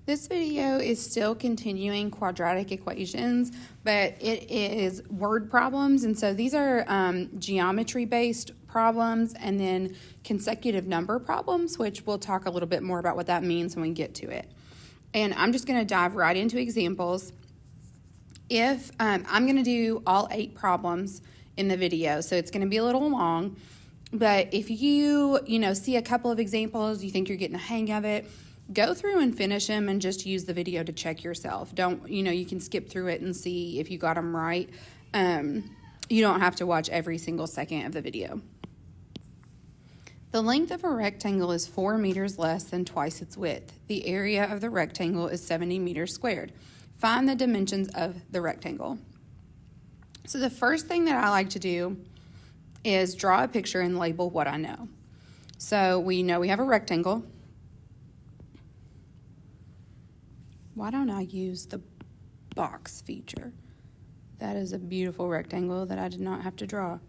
This video is still continuing quadratic equations, but it is word problems. And so these are geometry-based problems and then consecutive number problems, which we'll talk a little bit more about what that means when we get to it. And I'm just going to dive right into examples. If I'm going to do all 8 problems in the video, so it's going to be a little long. But if you see a couple of examples, you think you're getting the hang of it, go through and finish them and just use the video to check yourself. You can skip through it and see if you got them right. You don't have to watch every single second of the video. The length of a rectangle is 4 meters less than twice its width. The area of the rectangle is 70 meters squared. Find the dimensions of the rectangle. So the first thing that I like to do is draw a picture and label what I know. So we know we have a rectangle. Why don't I use the box feature? That is a beautiful rectangle that I did not have to draw.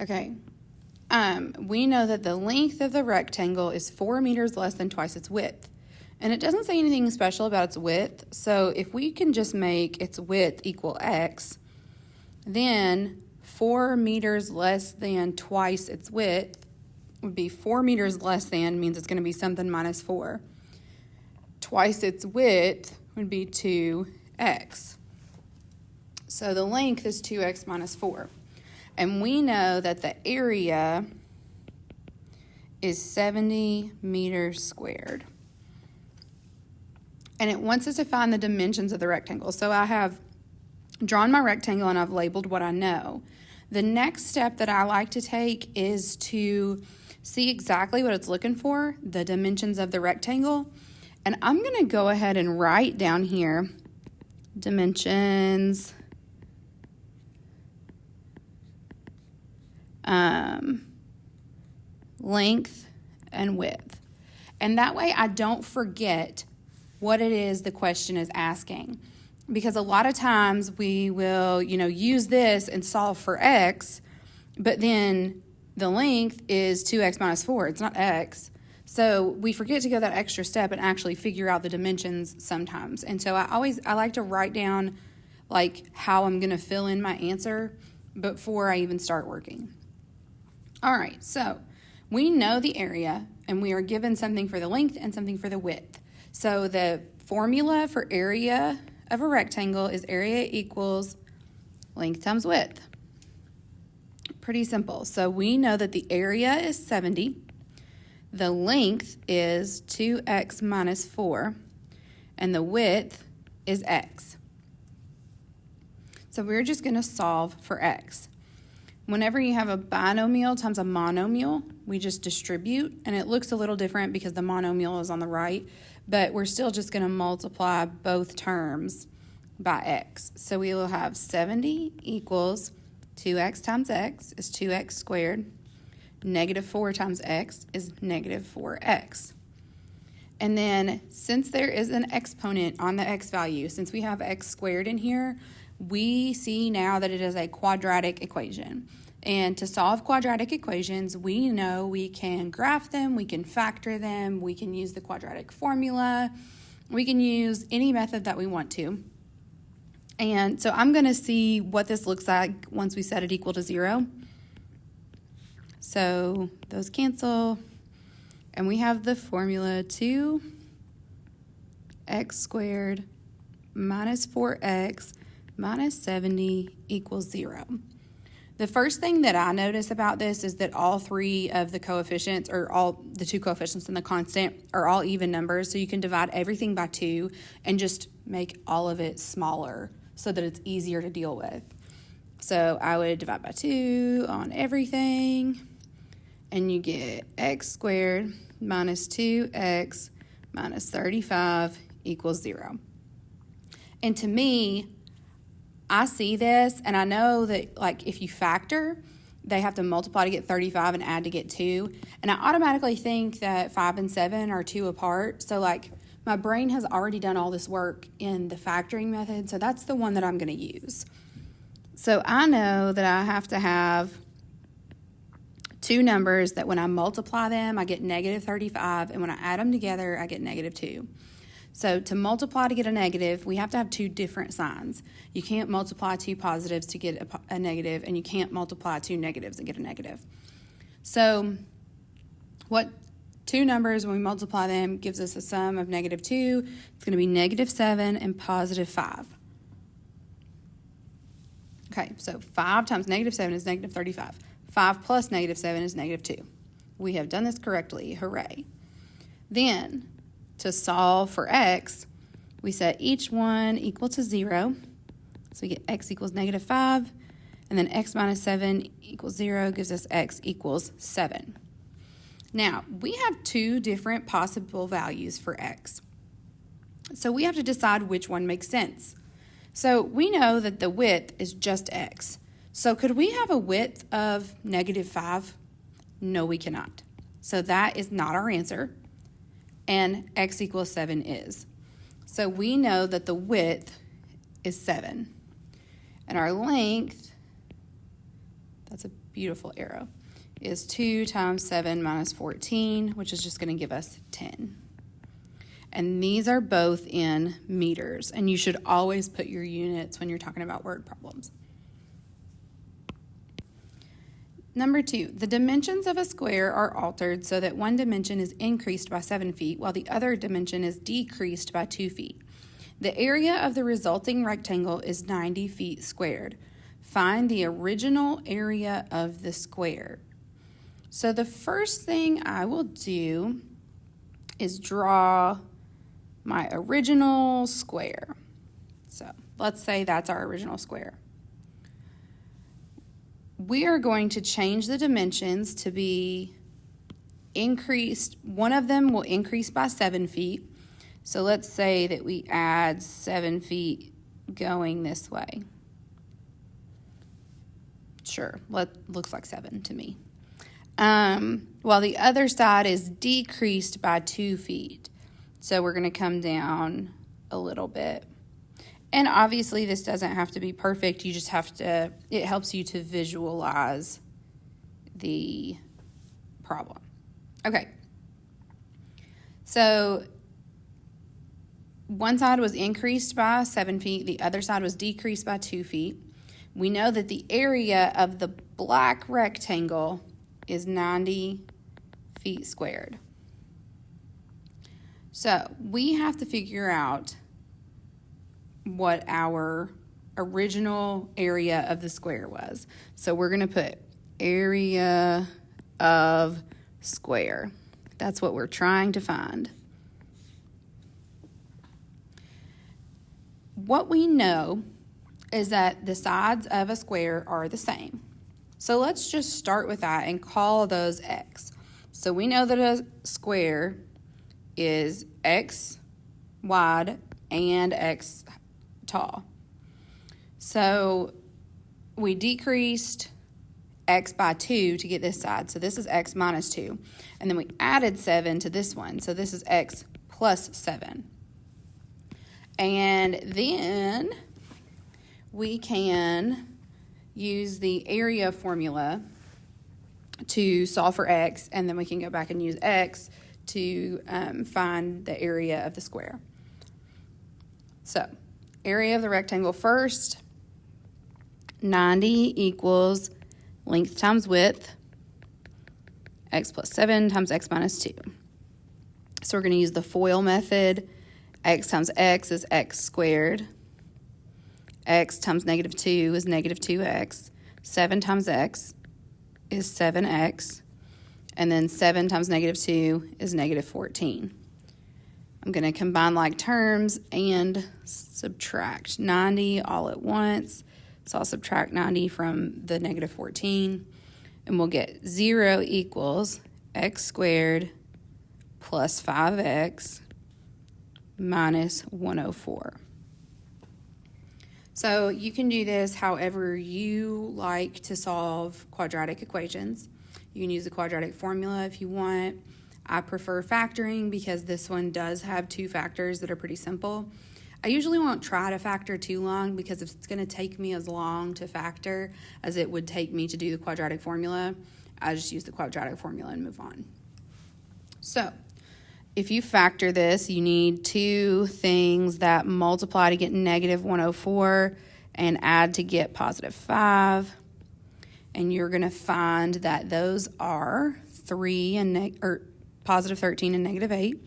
Okay. We know that the length of the rectangle is 4 meters less than twice its width. And it doesn't say anything special about its width. So if we can just make its width equal x, then 4 meters less than twice its width would be 4 meters less than means it's going to be something minus 4. Twice its width would be 2x. So the length is 2x minus 4. And we know that the area is 70 meters squared. And it wants us to find the dimensions of the rectangle. So I have drawn my rectangle and I've labeled what I know. The next step that I like to take is to see exactly what it's looking for, the dimensions of the rectangle. And I'm going to go ahead and write down here dimensions, length, and width. And that way I don't forget what it is the question is asking. Because a lot of times we will, use this and solve for x, but then the length is 2x minus 4. It's not x. So we forget to go that extra step and actually figure out the dimensions sometimes. And so I like to write down how I'm going to fill in my answer before I even start working. All right, so we know the area and we are given something for the length and something for the width. So the formula for area of a rectangle is area equals length times width. Pretty simple. So we know that the area is 70. The length is 2x minus 4, and the width is x. So we're just going to solve for x. Whenever you have a binomial times a monomial, we just distribute, and it looks a little different because the monomial is on the right, but we're still just going to multiply both terms by x. So we will have 70 equals 2x times x is 2x squared. Negative 4 times x is negative 4x. And then since there is an exponent on the x value, since we have x squared in here, we see now that it is a quadratic equation. And to solve quadratic equations, we know we can graph them, we can factor them, we can use the quadratic formula, we can use any method that we want to. And so I'm going to see what this looks like once we set it equal to 0. So those cancel, and we have the formula 2x squared minus 4x minus 70 equals 0. The first thing that I notice about this is that all 3 of the coefficients, or all the 2 coefficients and the constant, are all even numbers. So you can divide everything by 2 and just make all of it smaller so that it's easier to deal with. So I would divide by 2 on everything, and you get x squared minus 2x minus 35 equals 0. And to me, I see this, and I know that if you factor, they have to multiply to get 35 and add to get 2. And I automatically think that 5 and 7 are 2 apart. So my brain has already done all this work in the factoring method, so that's the one that I'm going to use. So I know that I have to have 2 numbers that when I multiply them, I get negative 35, and when I add them together, I get negative 2. So to multiply to get a negative, we have to have two different signs. You can't multiply two positives to get a negative, and you can't multiply two negatives and get a negative. So what two numbers, when we multiply them, gives us a sum of negative 2. It's going to be negative 7 and positive 5. Okay, so 5 times negative 7 is negative 35. 5 plus negative 7 is negative 2. We have done this correctly. Hooray. Then, to solve for x, we set each one equal to 0. So we get x equals negative 5. And then x minus 7 equals 0 gives us x equals 7. Now, we have two different possible values for x. So we have to decide which one makes sense. So we know that the width is just x. So could we have a width of negative 5? No, we cannot. So that is not our answer. And x equals 7 is. So we know that the width is 7. And our length, that's a beautiful arrow, is 2 times 7 minus 14, which is just going to give us 10. And these are both in meters. And you should always put your units when you're talking about word problems. Number 2, the dimensions of a square are altered so that one dimension is increased by 7 feet while the other dimension is decreased by 2 feet. The area of the resulting rectangle is 90 feet squared. Find the original area of the square. So the first thing I will do is draw my original square. So let's say that's our original square. We are going to change the dimensions to be increased. One of them will increase by 7 feet. So let's say that we add 7 feet going this way. Sure, looks like 7 to me. While the other side is decreased by 2 feet. So we're going to come down a little bit. And obviously this doesn't have to be perfect. You just have to, it helps you to visualize the problem. Okay. So one side was increased by 7 feet. The other side was decreased by 2 feet. We know that the area of the black rectangle is 90 feet squared. So we have to figure out what our original area of the square was. So we're going to put area of square. That's what we're trying to find. What we know is that the sides of a square are the same. So let's just start with that and call those x. So we know that a square is x wide and x tall. So we decreased x by 2 to get this side. So this is x minus 2. And then we added 7 to this one. So this is x plus 7. And then we can use the area formula to solve for x. And then we can go back and use x to find the area of the square. So area of the rectangle first, 90 equals length times width, x plus 7 times x minus 2. So we're going to use the FOIL method. X times x is x squared. X times negative 2 is negative 2x. 7 times x is 7x. And then 7 times negative 2 is negative 14. I'm going to combine like terms and subtract 90 all at once. So I'll subtract 90 from the negative 14. And we'll get 0 equals x squared plus 5x minus 104. So you can do this however you like to solve quadratic equations. You can use the quadratic formula if you want. I prefer factoring because this one does have two factors that are pretty simple. I usually won't try to factor too long because if it's going to take me as long to factor as it would take me to do the quadratic formula, I just use the quadratic formula and move on. So if you factor this, you need two things that multiply to get negative 104 and add to get positive 5. And you're going to find that those are positive 13 and negative 8.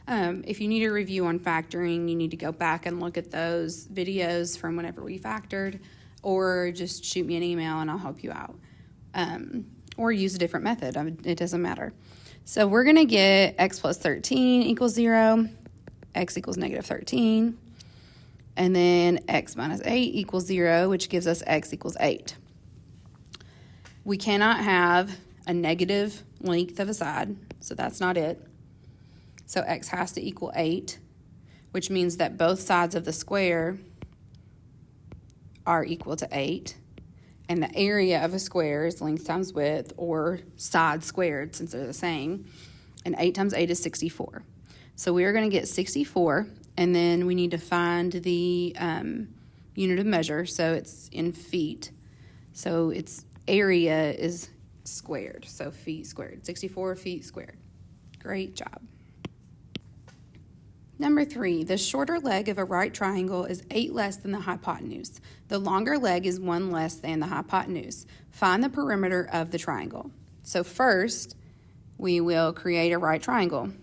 If you need a review on factoring, you need to go back and look at those videos from whenever we factored, or just shoot me an email and I'll help you out. Or use a different method. It doesn't matter. So we're going to get x plus 13 equals 0, x equals negative 13, and then x minus 8 equals 0, which gives us x equals 8. We cannot have a negative length of a side, so that's not it. So x has to equal 8, which means that both sides of the square are equal to 8. And the area of a square is length times width, or side squared, since they're the same. And 8 times 8 is 64. So we are going to get 64, and then we need to find the unit of measure, so it's in feet. So its area is squared, so feet squared. 64 feet squared. Great job. Number 3, the shorter leg of a right triangle is 8 less than the hypotenuse. The longer leg is 1 less than the hypotenuse. Find the perimeter of the triangle. So first, we will create a right triangle.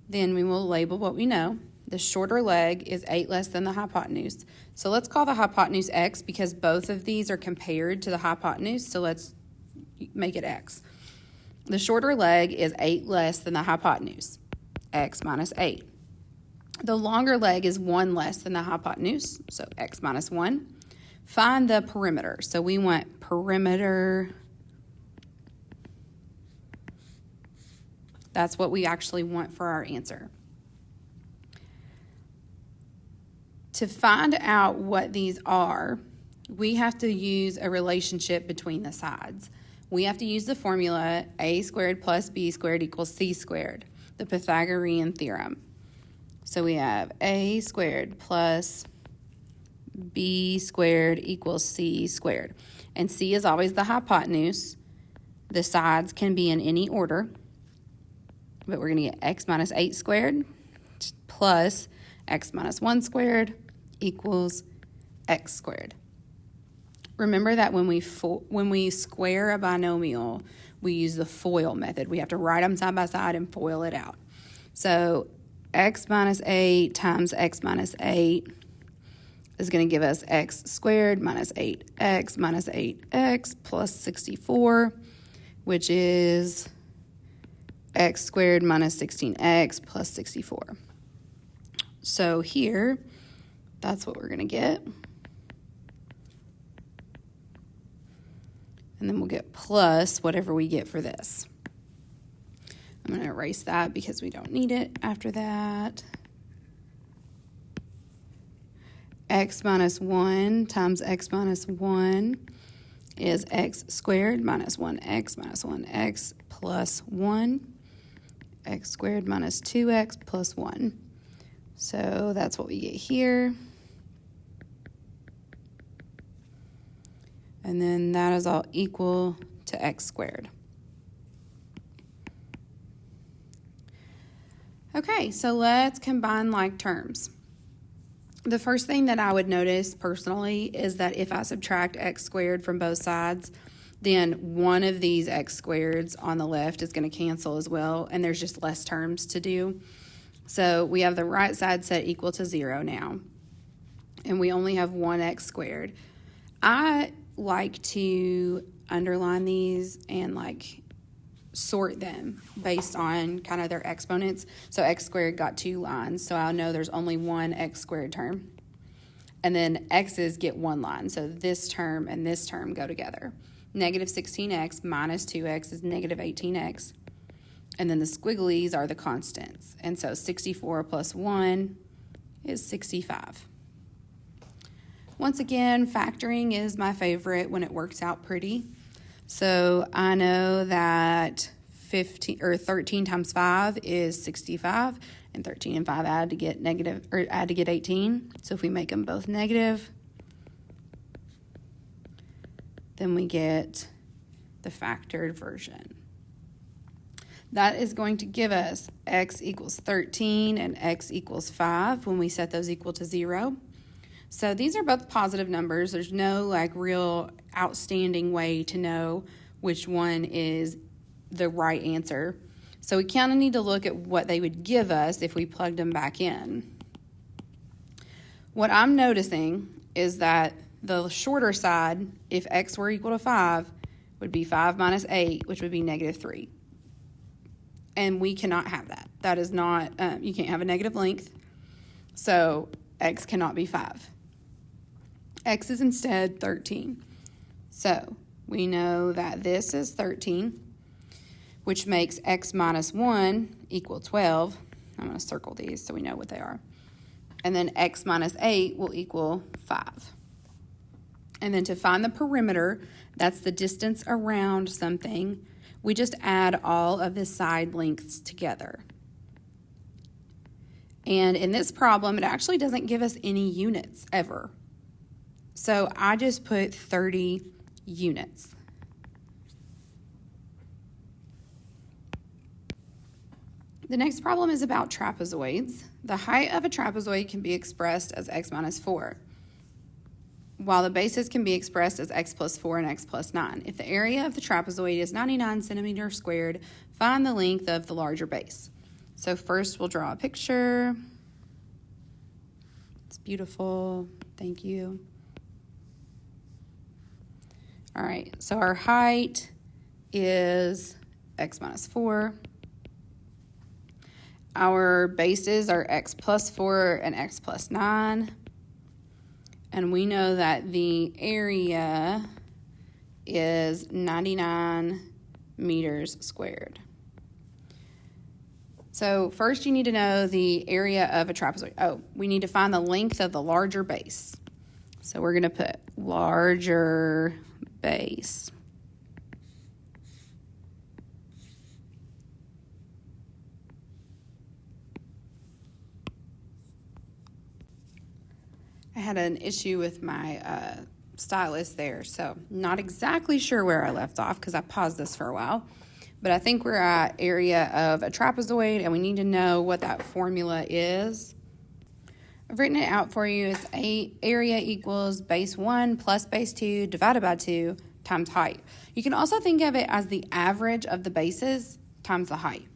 Then we will label what we know. The shorter leg is 8 less than the hypotenuse. So let's call the hypotenuse x because both of these are compared to the hypotenuse. So let's make it x. The shorter leg is 8 less than the hypotenuse, x minus 8. The longer leg is 1 less than the hypotenuse, so x minus 1. Find the perimeter. So we want perimeter. That's what we actually want for our answer. To find out what these are, we have to use a relationship between the sides. We have to use the formula a squared plus b squared equals c squared, the Pythagorean theorem. So we have a squared plus b squared equals c squared. And c is always the hypotenuse. The sides can be in any order, but we're going to get x minus 8 squared plus x minus 1 squared equals x squared. Remember that when we square a binomial, we use the FOIL method. We have to write them side by side and FOIL it out. So x minus 8 times x minus 8 is going to give us x squared minus 8x minus 8x plus 64, which is x squared minus 16x plus 64. So here, that's what we're going to get. And then we'll get plus whatever we get for this. I'm going to erase that because we don't need it after that. X minus 1 times x minus 1 is x squared minus 1x minus 1x plus 1. X squared minus 2x plus 1. So that's what we get here. And then that is all equal to x squared. Okay, so let's combine like terms. The first thing that I would notice personally is that if I subtract x squared from both sides, then one of these x squareds on the left is going to cancel as well, and there's just less terms to do. So we have the right side set equal to 0 now, and we only have 1x squared. I like to underline these and sort them based on kind of their exponents. So x squared got 2 lines, so I'll know there's only one x squared term. And then x's get 1 line, so this term and this term go together. Negative 16x minus 2x is negative 18x. And then the squigglies are the constants. And so 64 plus 1 is 65. Once again, factoring is my favorite when it works out pretty. So I know that 13 times 5 is 65, and 13 and 5 add to get 18. So if we make them both negative, then we get the factored version. That is going to give us x equals 13 and x equals 5 when we set those equal to 0. So these are both positive numbers. There's no real outstanding way to know which one is the right answer. So we kind of need to look at what they would give us if we plugged them back in. What I'm noticing is that the shorter side, if x were equal to 5, would be 5 minus 8, which would be negative 3. And we cannot have that. That is not, you can't have a negative length, so x cannot be 5. X is instead 13. So we know that this is 13, which makes x minus 1 equal 12. I'm going to circle these so we know what they are. And then x minus 8 will equal 5. And then to find the perimeter, that's the distance around something, we just add all of the side lengths together. And in this problem, it actually doesn't give us any units ever. So I just put 30 units. The next problem is about trapezoids. The height of a trapezoid can be expressed as x minus 4, while the bases can be expressed as x plus 4 and x plus 9. If the area of the trapezoid is 99 centimeters squared, find the length of the larger base. So first we'll draw a picture. It's beautiful. Thank you. All right, so our height is x minus 4. Our bases are x plus 4 and x plus 9. And we know that the area is 99 meters squared. So first you need to know the area of a trapezoid. Oh, we need to find the length of the larger base. So we're going to put larger base. I had an issue with my stylus there, so not exactly sure where I left off because I paused this for a while. But I think we're at area of a trapezoid, and we need to know what that formula is. I've written it out for you. It's area equals base 1 plus base 2 divided by 2 times height. You can also think of it as the average of the bases times the height.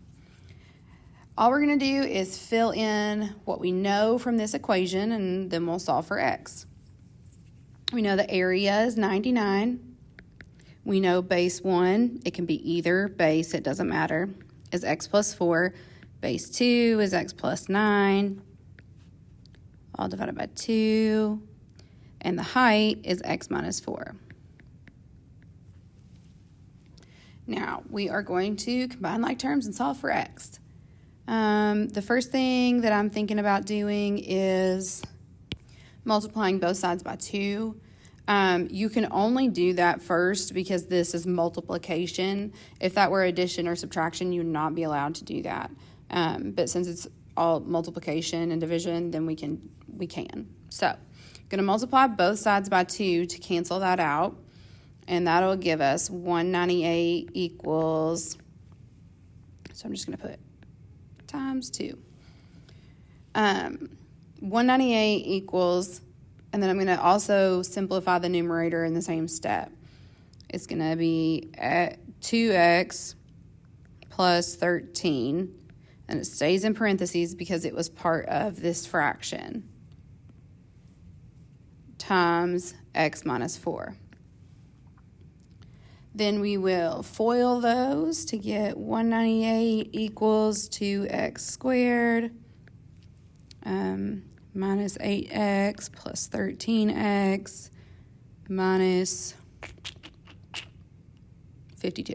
All we're going to do is fill in what we know from this equation, and then we'll solve for x. We know the area is 99. We know base 1, it can be either base, it doesn't matter, is x plus 4. Base 2 is x plus 9, all divided by 2. And the height is x minus 4. Now, we are going to combine like terms and solve for x. The first thing that I'm thinking about doing is multiplying both sides by 2. You can only do that first because this is multiplication. If that were addition or subtraction, you would not be allowed to do that. But since it's all multiplication and division, then we can. So, going to multiply both sides by 2 to cancel that out. And that'll give us 198 equals, so I'm just going to put times 2. 198 equals, and then I'm going to also simplify the numerator in the same step. It's going to be 2x plus 13, and it stays in parentheses because it was part of this fraction, times x minus 4. Then we will FOIL those to get 198 equals 2x squared minus 8x plus 13x minus 52.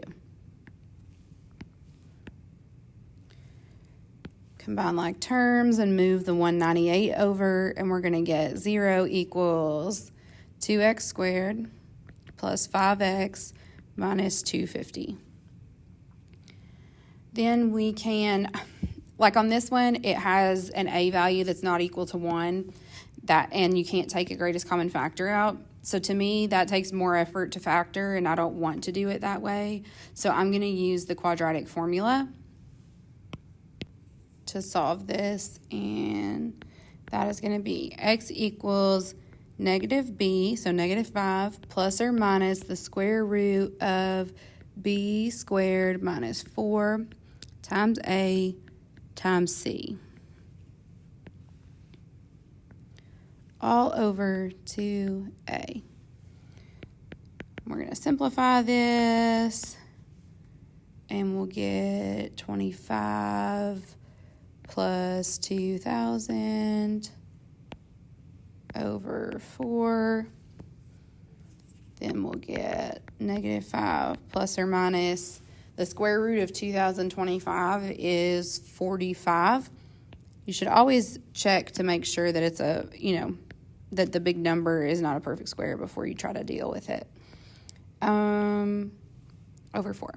Combine like terms and move the 198 over, and we're going to get 0 equals 2x squared plus 5x minus 250. Then we can, like on this one, it has an a value that's not equal to 1, and you can't take a greatest common factor out. So to me, that takes more effort to factor, and I don't want to do it that way. So I'm going to use the quadratic formula to solve this, and that is going to be x equals negative b, so negative 5, plus or minus the square root of b squared minus 4 times a times c, all over 2a. We're going to simplify this, and we'll get 25 plus 2,000 over 4. Then we'll get negative 5 plus or minus the square root of 2025 is 45. You should always check to make sure that it's that the big number is not a perfect square before you try to deal with it. Over 4.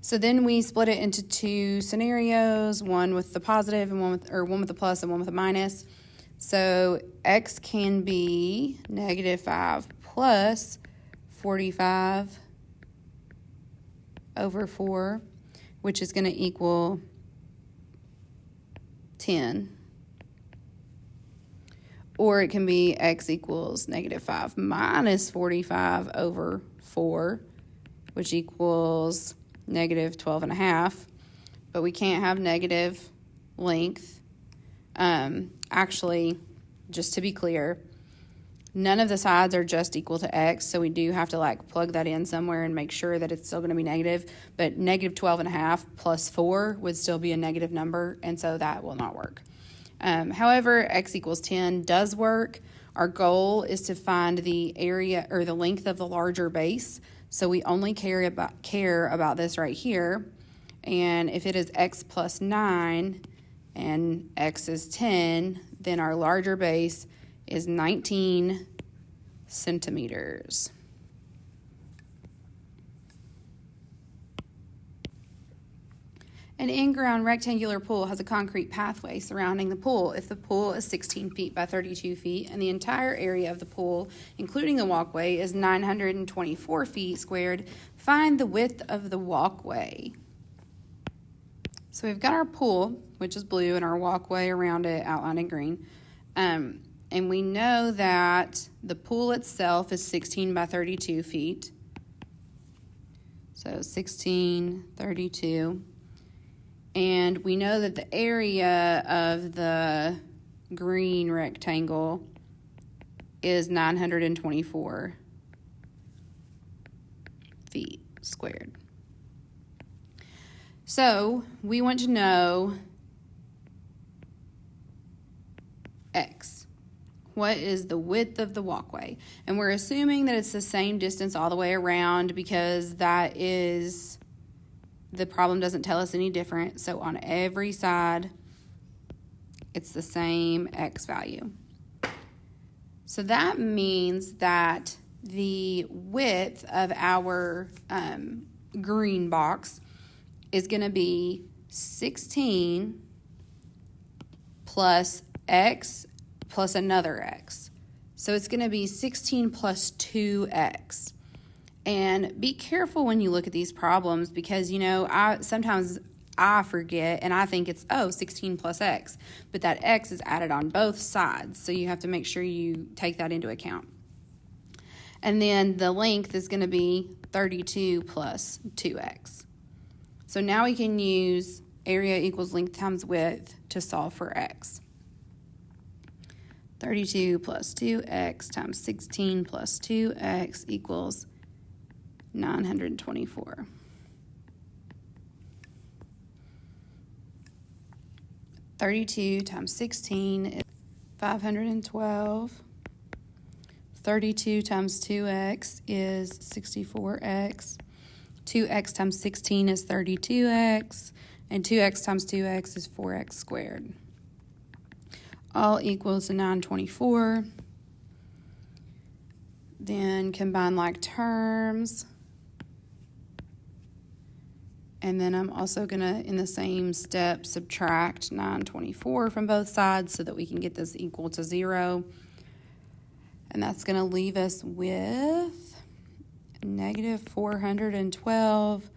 So then we split it into two scenarios, one with the positive and one with the plus and one with a minus. So x can be negative 5 plus 45 over 4, which is going to equal 10. Or it can be x equals negative 5 minus 45 over 4, which equals negative 12.5. But we can't have negative length. Actually, just to be clear, none of the sides are just equal to x, so we do have to plug that in somewhere and make sure that it's still going to be negative. But negative 12.5 plus 4 would still be a negative number, and so that will not work. However, x equals 10 does work. Our goal is to find the area or the length of the larger base, so we only care about this right here. And if it is x plus 9 and x is 10, then our larger base is 19 centimeters. An in-ground rectangular pool has a concrete pathway surrounding the pool. If the pool is 16 feet by 32 feet and the entire area of the pool, including the walkway, is 924 feet squared, find the width of the walkway. So we've got our pool, which is blue, and our walkway around it outlined in green. And we know that the pool itself is 16 by 32 feet. So 16, 32. And we know that the area of the green rectangle is 924 feet squared. So we want to know x. What is the width of the walkway? And we're assuming that it's the same distance all the way around because that is... the problem doesn't tell us any different. So on every side, it's the same x value. So that means that the width of our green box is going to be 16 plus x plus another x. So it's going to be 16 plus 2x. And be careful when you look at these problems because, sometimes I forget and I think it's, 16 plus x. But that x is added on both sides, so you have to make sure you take that into account. And then the length is going to be 32 plus 2x. So now we can use area equals length times width to solve for x. 32 plus 2x times 16 plus 2x equals 924. 32 times 16 is 512. 32 times 2x is 64x. 2x times 16 is 32x. And 2x times 2x is 4x squared. All equals to 924. Then combine like terms. And then I'm also going to, in the same step, subtract 924 from both sides so that we can get this equal to 0. And that's going to leave us with negative 412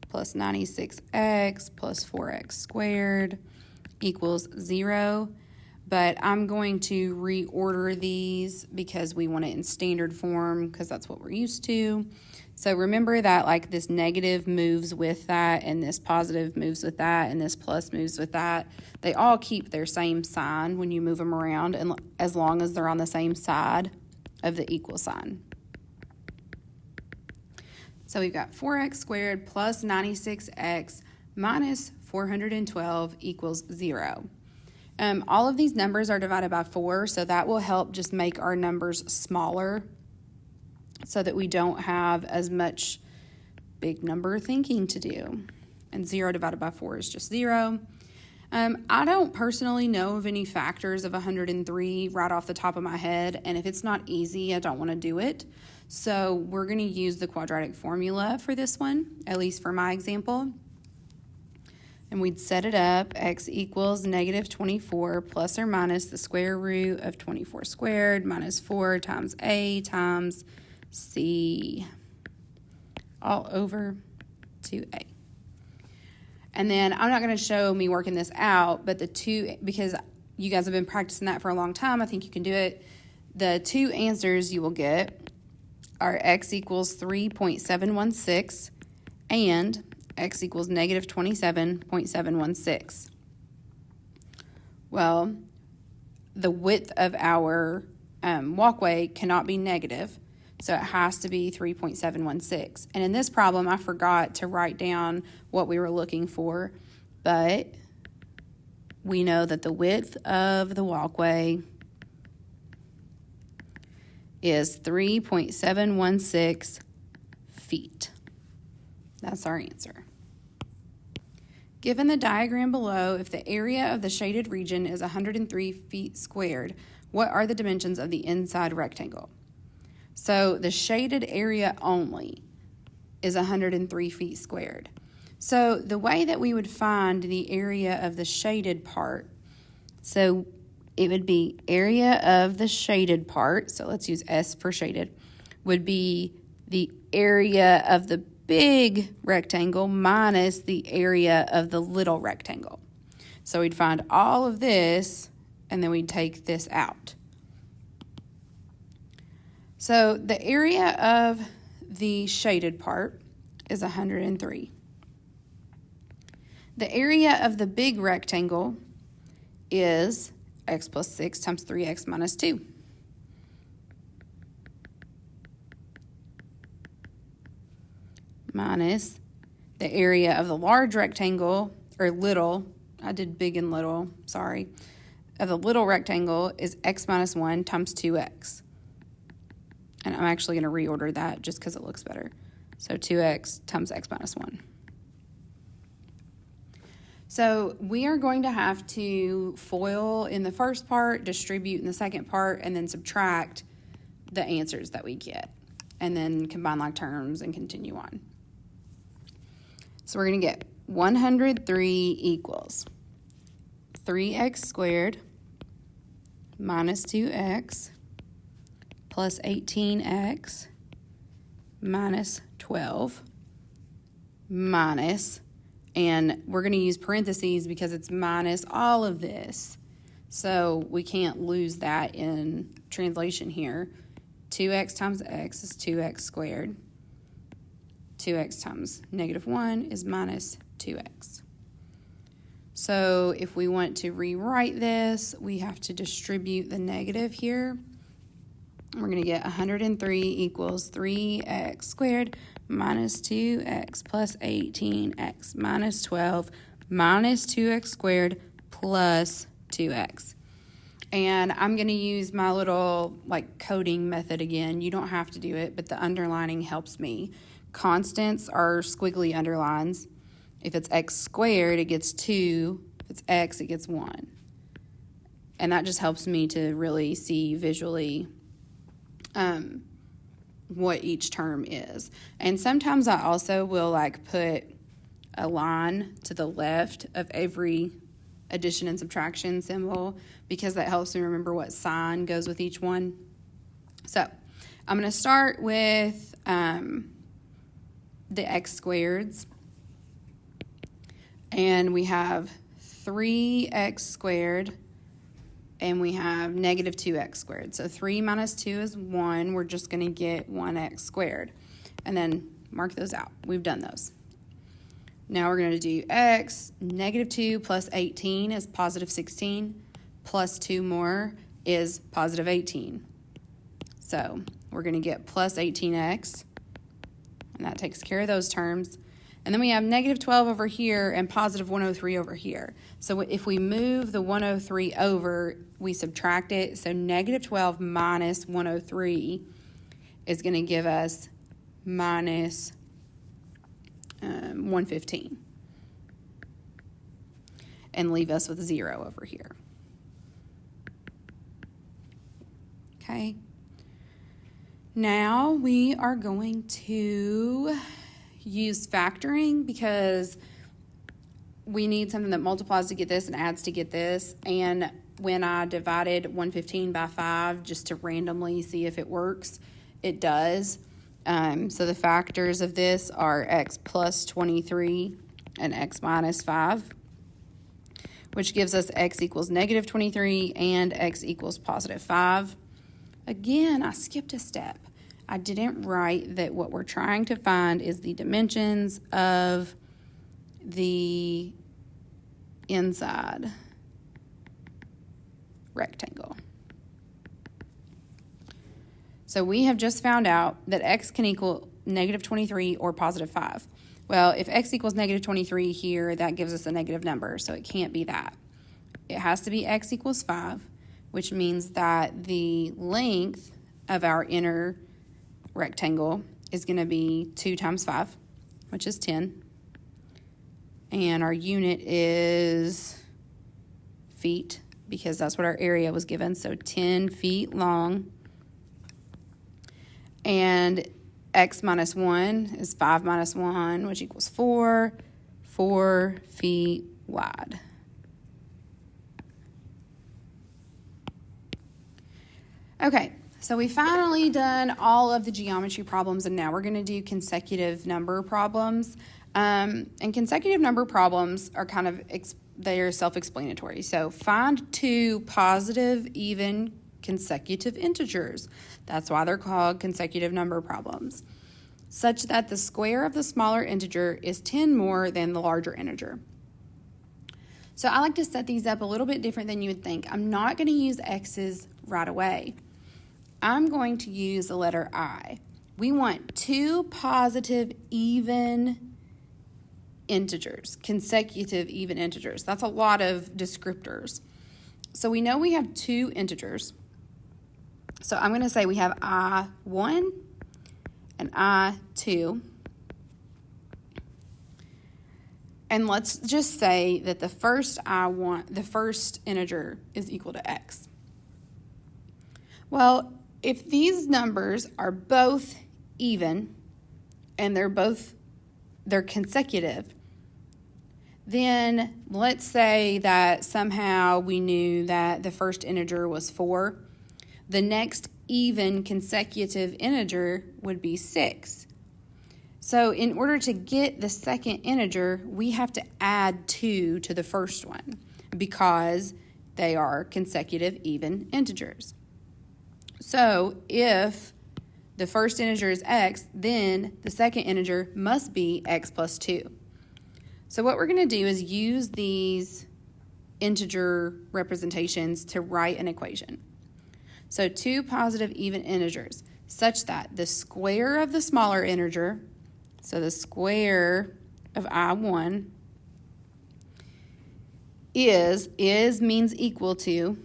plus 96x plus 4x squared equals 0. But I'm going to reorder these because we want it in standard form because that's what we're used to. So remember that like this negative moves with that, and this positive moves with that, and this plus moves with that. They all keep their same sign when you move them around, and as long as they're on the same side of the equal sign. So we've got 4x squared plus 96x minus 412 equals 0. All of these numbers are divided by 4, so that will help just make our numbers smaller so that we don't have as much big number thinking to do. And 0 divided by 4 is just 0. I don't personally know of any factors of 103 right off the top of my head, and if it's not easy, I don't want to do it. So we're going to use the quadratic formula for this one, at least for my example. And we'd set it up, x equals negative 24 plus or minus the square root of 24 squared minus 4 times a times c all over 2a. And then I'm not going to show me working this out, but because you guys have been practicing that for a long time, I think you can do it. The two answers you will get are x equals 3.716 and x equals negative 27.716. Well, the width of our walkway cannot be negative, so it has to be 3.716. And in this problem, I forgot to write down what we were looking for, but we know that the width of the walkway is 3.716 feet. That's our answer. Given the diagram below, if the area of the shaded region is 103 feet squared, what are the dimensions of the inside rectangle? So the shaded area only is 103 feet squared. So the way that we would find the area of the shaded part, so it would be area of the shaded part, so let's use S for shaded, would be the area of the big rectangle minus the area of the little rectangle. So we'd find all of this, and then we'd take this out. So the area of the shaded part is 103. The area of the big rectangle is x plus 6 times 3x minus 2. Minus the area of the large rectangle, or little, I did big and little, sorry, of the little rectangle is x minus 1 times 2x. And I'm actually going to reorder that just because it looks better. So 2x times x minus 1. So we are going to have to FOIL in the first part, distribute in the second part, and then subtract the answers that we get. And then combine like terms and continue on. So we're going to get 103 equals 3x squared minus 2x plus 18x minus 12 minus, and we're going to use parentheses because it's minus all of this. So we can't lose that in translation here. 2x times x is 2x squared. 2x times negative 1 is minus 2x. So if we want to rewrite this, we have to distribute the negative here. We're going to get 103 equals 3x squared minus 2x plus 18x minus 12 minus 2x squared plus 2x. And I'm going to use my little like coding method again. You don't have to do it, but the underlining helps me. Constants are squiggly underlines. If it's x squared, it gets 2. If it's x, it gets 1. And that just helps me to really see visually what each term is. And sometimes I also will like put a line to the left of every addition and subtraction symbol because that helps me remember what sign goes with each one. So I'm going to start with the x squareds. And we have 3x squared, and we have negative 2x squared. So 3 minus 2 is 1. We're just going to get 1x squared. And then mark those out. We've done those. Now we're going to do x. Negative 2 plus 18 is positive 16. Plus 2 more is positive 18. So we're going to get plus 18x. And that takes care of those terms. And then we have negative 12 over here and positive 103 over here. So if we move the 103 over, we subtract it. So negative 12 minus 103 is going to give us minus 115. And leave us with 0 over here. Okay. Now we are going to use factoring because we need something that multiplies to get this and adds to get this. And when I divided 115 by 5 just to randomly see if it works, it does. So the factors of this are x plus 23 and x minus 5, which gives us x equals negative 23 and x equals positive 5. Again, I skipped a step. I didn't write that what we're trying to find is the dimensions of the inside rectangle. So we have just found out that x can equal negative 23 or positive 5. Well, if x equals negative 23 here, that gives us a negative number, so it can't be that. It has to be x equals 5, which means that the length of our inner rectangle is going to be 2 times 5, which is 10. And our unit is feet, because that's what our area was given, so 10 feet long. And x minus 1 is 5 minus 1, which equals 4 feet wide. Okay, so we finally done all of the geometry problems, and now we're going to do consecutive number problems. And consecutive number problems are kind of, they're self-explanatory. So find 2 positive, even, consecutive integers. That's why they're called consecutive number problems. Such that the square of the smaller integer is 10 more than the larger integer. So I like to set these up a little bit different than you would think. I'm not going to use x's right away. I'm going to use the letter I. We want 2 positive even integers, consecutive even integers. That's a lot of descriptors. So we know we have 2 integers. So I'm going to say we have I1 and I2. And let's just say that the first integer is equal to x. Well, if these numbers are both even and they're consecutive, then let's say that somehow we knew that the first integer was 4. The next even consecutive integer would be 6. So in order to get the second integer, we have to add 2 to the first one because they are consecutive even integers. So if the first integer is x, then the second integer must be x plus 2. So what we're going to do is use these integer representations to write an equation. So 2 positive even integers, such that the square of the smaller integer, so the square of I1, is means equal to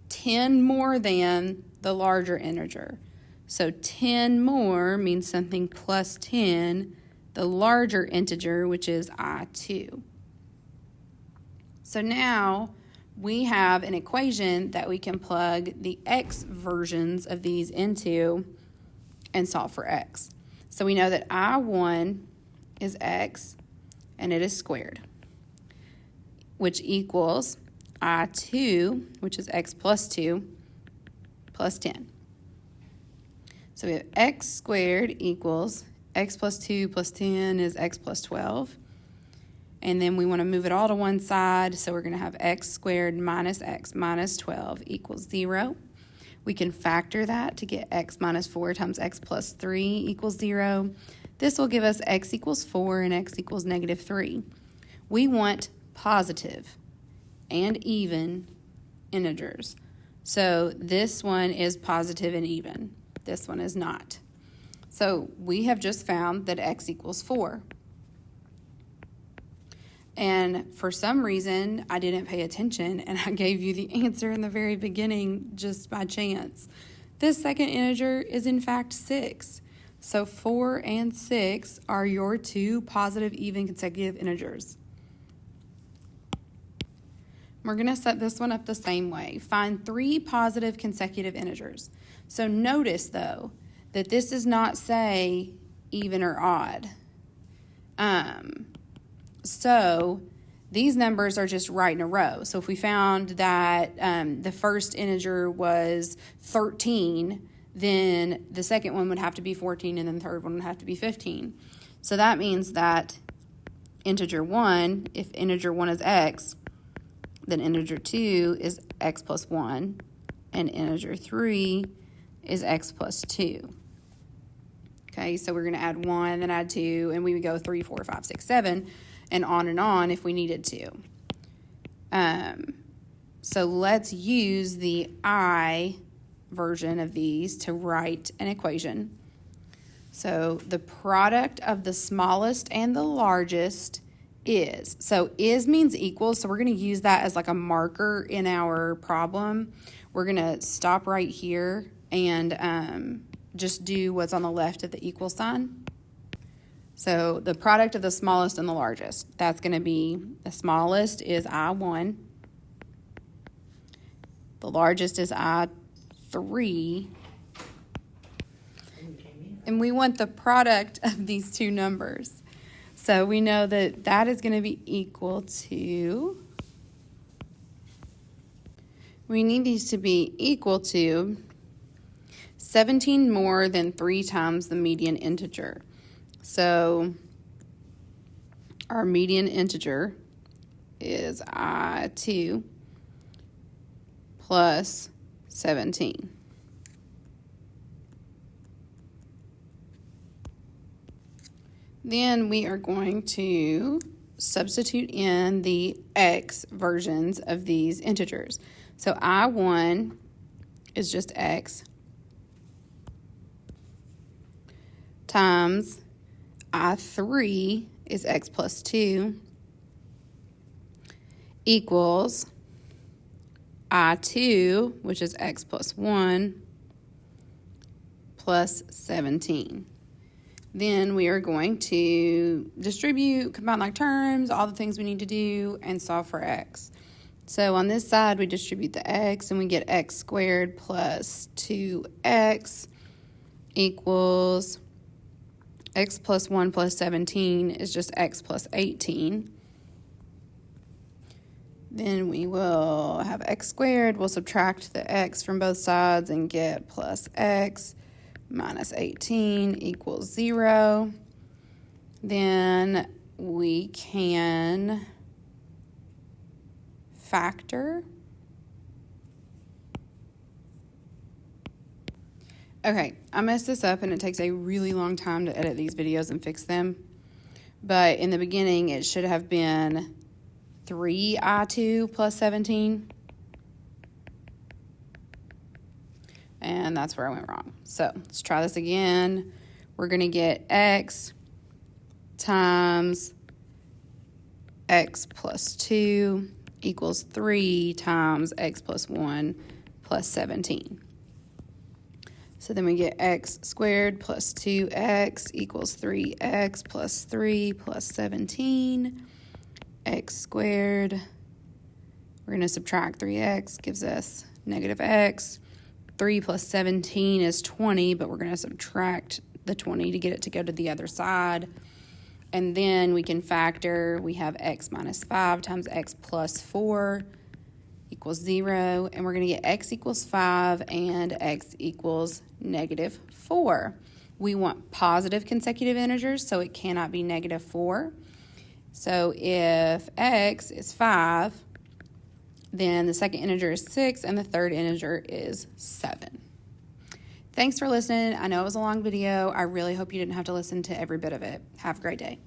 10 more than the larger integer. So 10 more means something plus 10, the larger integer, which is I2. So now we have an equation that we can plug the x versions of these into and solve for x. So we know that I1 is x, and it is squared, which equals I2, which is x plus 2, plus 10. So we have x squared equals x plus 2 plus 10 is x plus 12. And then we want to move it all to one side, so we're going to have x squared minus x minus 12 equals 0. We can factor that to get x minus 4 times x plus 3 equals 0. This will give us x equals 4 and x equals negative 3. We want positive and even integers. So this one is positive and even. This one is not. So we have just found that x equals 4. And for some reason, I didn't pay attention, and I gave you the answer in the very beginning just by chance. This second integer is in fact 6. So 4 and 6 are your two positive even consecutive integers. We're going to set this one up the same way. Find 3 positive consecutive integers. So notice, though, that this does not say even or odd. So these numbers are just right in a row. So if we found that the first integer was 13, then the second one would have to be 14, and then the third one would have to be 15. So that means that integer 1, if integer 1 is x, then integer 2 is x plus 1, and integer 3 is x plus 2. Okay, so we're going to add 1, then add 2, and we would go 3, 4, 5, 6, 7, and on if we needed to. So let's use the I version of these to write an equation. So the product of the smallest and the largest is. So is means equals, so we're going to use that as like a marker in our problem. We're going to stop right here and just do what's on the left of the equal sign. So the product of the smallest and the largest, that's going to be, the smallest is I1, the largest is I3, and we want the product of these two numbers. So we know that that is going to be equal to, we need these to be equal to 17 more than 3 times the median integer. So our median integer is I2 plus 17. Then we are going to substitute in the x versions of these integers. So I1 is just x times I3 is x plus 2 equals I2, which is x plus 1, plus 17. Then we are going to distribute, combine like terms, all the things we need to do, and solve for x. So on this side, we distribute the x, and we get x squared plus 2x equals x plus 1 plus 17 is just x plus 18. Then we will have x squared. We'll subtract the x from both sides and get plus x minus 18 equals 0. Then we can factor. Okay, I messed this up and it takes a really long time to edit these videos and fix them. But in the beginning, it should have been 3I2 plus 17. And that's where I went wrong. So let's try this again. We're going to get x times x plus 2 equals 3 times x plus 1 plus 17. So then we get x squared plus 2x equals 3x plus 3 plus 17. X squared, we're going to subtract 3x, gives us negative x. 3 plus 17 is 20, but we're going to subtract the 20 to get it to go to the other side. And then we can factor, we have x minus 5 times x plus 4 equals 0, and we're going to get x equals 5 and x equals negative 4. We want positive consecutive integers, so it cannot be negative 4. So if x is 5, then the second integer is 6, and the third integer is 7. Thanks for listening. I know it was a long video. I really hope you didn't have to listen to every bit of it. Have a great day.